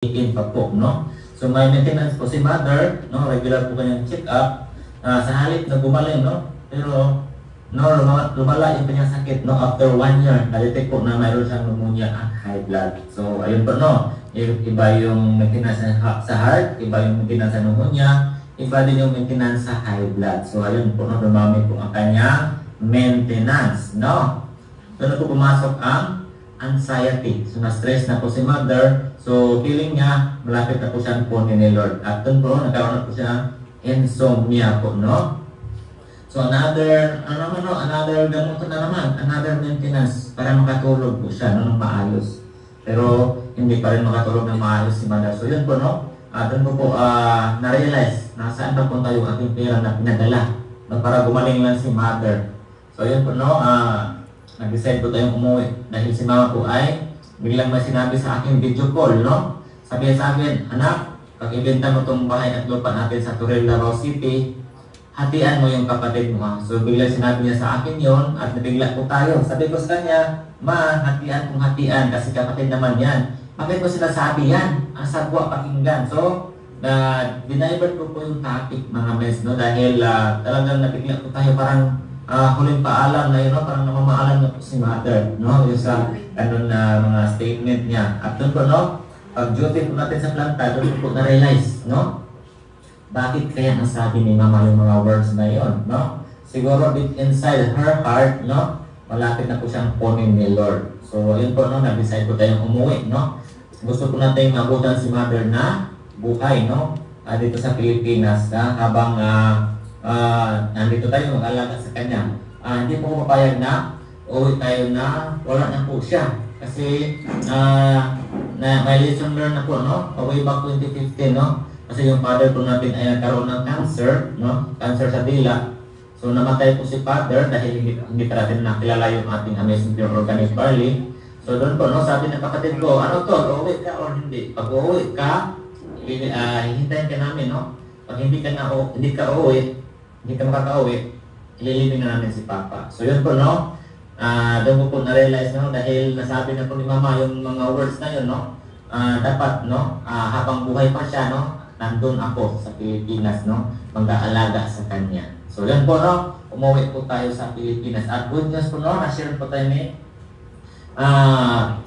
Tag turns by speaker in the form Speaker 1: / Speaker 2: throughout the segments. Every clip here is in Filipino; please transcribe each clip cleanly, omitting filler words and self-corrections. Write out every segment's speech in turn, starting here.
Speaker 1: in pa po, no? So may maintenance po si mother, no? Regular po kanyang check-up. Sa halip na gumaling, no? Pero lumala yung kanyang sakit, no? After 1 year, na-detect po na mayroon siyang pneumonia at high blood. So ayun po, no? Iba yung maintenance sa heart, iba yung maintenance sa pneumonia, iba din yung maintenance sa high blood. So ayun po, no? Dumami po ang kanyang maintenance, no? Doon na po pumasok ang anxiety. So na-stress na po si mother. So feeling niya, malapit na po siya po ni Lord. At doon po, nagkaroon na po siya insomnia po, no? So another gamot na naman, another maintenance para makatulog po siya, no, ng maayos. Pero hindi pa rin makatulog ng maayos si mother. So yun po, no? Doon po na-realize na saan pa punta yung ating pera na pinadala, no, para gumaling lang si mother. So yun po, no? Nag-decide po tayong umuwi dahil si mama po ay biglang may sinabi sa aking video call, no? Sabi sa akin, anak, pag ibenta mo itong bahay at lupa natin sa Toril, Davao City, hatian mo yung kapatid mo, ha? So biglang sinabi niya sa akin yon at nabigla po tayo. Sabi ko sa kanya, ma, hatian kung hatian kasi kapatid naman yan. Bakit ko sila sabi yan? Ang sagwa pakinggan. So, dinivert ko po yung topic, mga mes, no? Dahil talagang nabigla po tayo, parang huling paalam na yun, no? Parang namamaalam na po si mother, no? Yung sa mga statement niya. At doon po, no? Pag duty po natin sa planta, doon po na-realize, no? Bakit kaya nasabi ni mama yung mga words na yun, no? Siguro deep inside her heart, no? Malapit na po siyang kunin ni Lord. So, yun po, no? Nag-decide po tayong umuwi, no? Gusto po natin mabutan si mother na buhay, no? Dito sa Pilipinas, habang nandito tayo mag-alaga sa kanya. Hindi po ko papayag na uwi tayo na wala na po siya. Kasi na may lesson learned na po, no? Way back 2015, no? Kasi yung father po natin ay nagkaroon ng cancer, no? Cancer sa dila. So namatay po si father dahil hindi pa natin nakilala yung ating amazing pure organic barley. So doon po, no? Sabi ng kapatid ko, ano to? Uuwi ka or hindi? Pag uuwi ka, hihintayin ka namin, no? Pag hindi ka uuwi, hindi ka makaka-uwi, ililibing na namin si Papa. So yun po, no? Doon po na-realize, no? Dahil nasabi na po ni Mama yung mga words na yun, no? Dapat, no? Habang buhay pa siya, no? Nandun ako sa Pilipinas, no? Mag-aalaga sa kanya. So yun po, no? Umuwi po tayo sa Pilipinas. At good news po, no? Na-share po tayo ni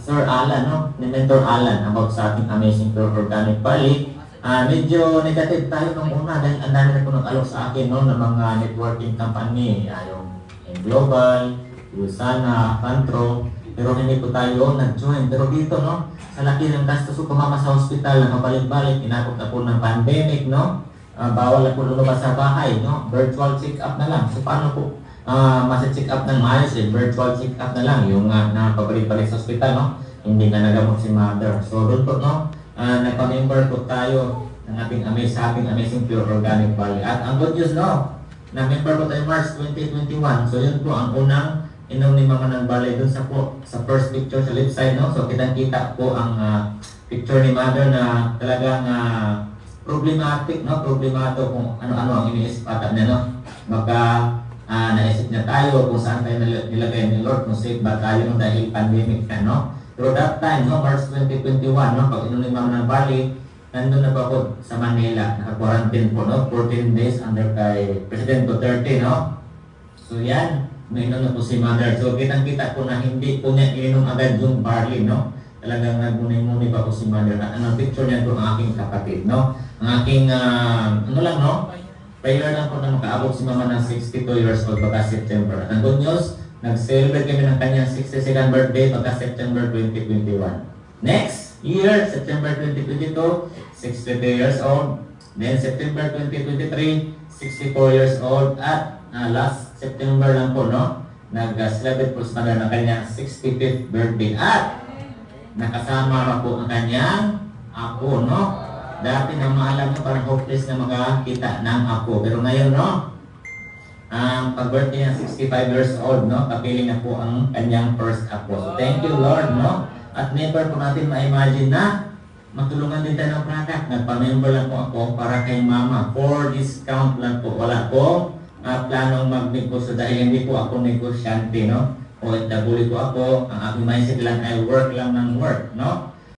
Speaker 1: Sir Alan, no? Ni Mentor Alan about sa ating amazing pure organic barley. Medyo negative tayo nung una dahil ang dami na po nag-alok sa akin, no, ng mga networking company, yung Global, Usana, Pantro, pero hindi po tayo nag-join. Pero dito, no, sa laki ng gastos ko pumama sa hospital, nakabalik-balik, inakot na po ng pandemic, no, bawal na po lumabas sa bahay, no, virtual check-up na lang. So paano po masa-check up ng maayos, virtual check-up na lang, yung nakabalik-balik sa hospital, no, hindi na nagamot si mother. So doon po, no, nagpa-member po tayo ng ating amazing pure organic barley. At ang good news, no, na-member po tayo March 2021. So yun po ang unang inom ni Mama ng barley dun sa first picture sa left side, no. So kitang-kita po ang picture ni Mother na talagang problematic, no, problemado kung ano-ano ang iniisip ata niya, no. Baka naisip niya tayo kung saan tayo nilagay ni Lord, kung safe ba tayo no, dahil pandemic ka, no. Pero that time, no, March 2021, no, pag inom ni Mama ng barley, nandun na po ako sa Manila, naka-quarantine po, no, 14 days under kay President Duterte, no. So yan, may inom na po si Mother. So kitang-kita po na hindi po niya ininom agad yung barley, no. Talagang nagmuni-muni pa po si Mother. At ang picture niya po ang aking kapatid, no. Ang aking, no, prayer lang po na makaabot si Mama ng 62 years old pagka September. At ang good news, nag-celebrate kami ng kanyang 62nd birthday pagka September 2021. Next year, September 2022, 62 years old. Then September 2023, 64 years old. At last September lang po, no, nag-celebrate po sa ng kanyang 65th birthday. At nakasama na po ang kanyang apo, no. Dati na maalam na parang hopeless na makakita ng apo. Pero ngayon, no, pag-birthday niya 65 years old, no, kapiling na po ang kanyang first apo. So thank you, Lord, no. At never po natin ma-imagine na matulungan din tayo ng product. Nagpa-member lang po ako para kay Mama. For discount lang po. Wala po planong mag-negosyo dahil hindi po ako negosyante, no. OFW po ako. Ang aking mindset lang ay work lang ng work, no.